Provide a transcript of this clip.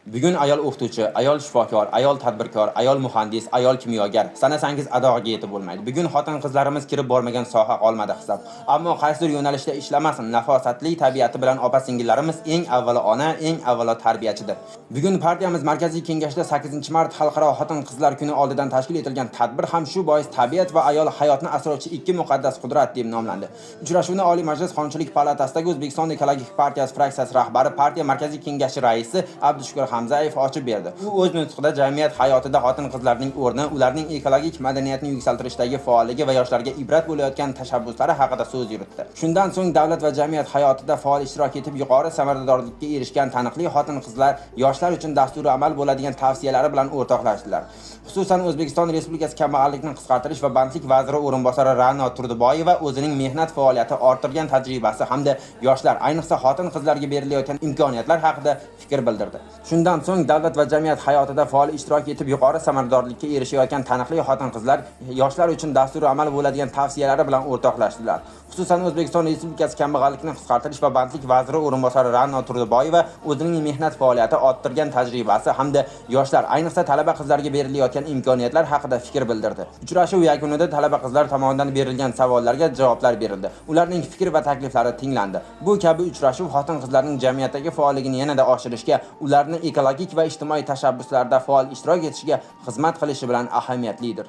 Bugun ayol o'qituvchi, ayol shifokor, ayol tadbirkor, ayol muhandis, ayol kimyogar sanasangiz adog'iga yetib bo'lmaydi. Bugun xotin-qizlarimiz kirib bormagan soha qolmadi hisob. Ammo qaysidir yo'nalishda ishlamasin, nafosatli tabiati bilan opa-singillarimiz eng avvalo ona, eng avvalo tarbiyachidir. Bugun partiyamiz markaziy kengashida 8-mart xalqaro xotin-qizlar kuni oldidan tashkil etilgan tadbir ham shu bois tabiat va ayol hayotni asrovchi ikki muqaddas qudrat deb nomlandi. Uchrashuvni Oliy Majlis Qonunchilik palatasidagi O'zbekiston Ekologik partiyasi fraksiyasi rahbari, partiya markaziy kengashi raisi Abdushukur Hamzayev ochib berdi. U o'z nutqida jamiyat hayotida xotin-qizlarning o'rni, ularning ekologik madaniyatni yuksaltirishdagi faolligi va yoshlarga ibrat bo'layotgan tashabbuslari haqida so'z yuritdi. Shundan so'ng davlat va jamiyat hayotida faol ishtirok etib, yuqori samaradorlikka erishgan taniqli xotin-qizlar yoshlar uchun dasturi amal bo'ladigan tavsiyalari bilan o'rtoqlashdilar. Xususan O'zbekiston Respublikasi Kambag'allikni qisqartirish va bandlik vaziri o'rinbosari Ra'no Turdiboyeva o'zining mehnat faoliyati orttirgan tajribasi hamda yoshlar, ayniqsa xotin-qizlarga berilayotgan imkoniyatlar haqida fikr bildirdi. Shundan so'ng davlat va jamiyat hayotida faol ishtirok etib, yuqori samaradorlikka erishayotgan taniqli xotin-qizlar yoshlar uchun dasturi amal bo'ladigan tavsiyalari bilan o'rtoqlashdilar. Xususan O'zbekiston Respublikasi Kambag'allikni qisqartirish va bandlik vaziri o'rinbosari Ra'no Turdiboyeva o'zining mehnat faoliyati orttirgan tajribasi hamda yoshlar, ayniqsa talaba qizlarga berilayotgan imkoniyatlar haqida fikr bildirdi. Uchrashuv yakunida talaba qizlar tomonidan berilgan savollarga javoblar berildi. Ularning fikr va takliflari tinglandi. Bu kabi uchrashuv xotin-qizlarning jamiyatdagi faolligini yanada oshirishga, ularni ekologik va ijtimoiy tashabbuslarda faol ishtirok etishiga xizmat qilishi bilan ahamiyatlidir.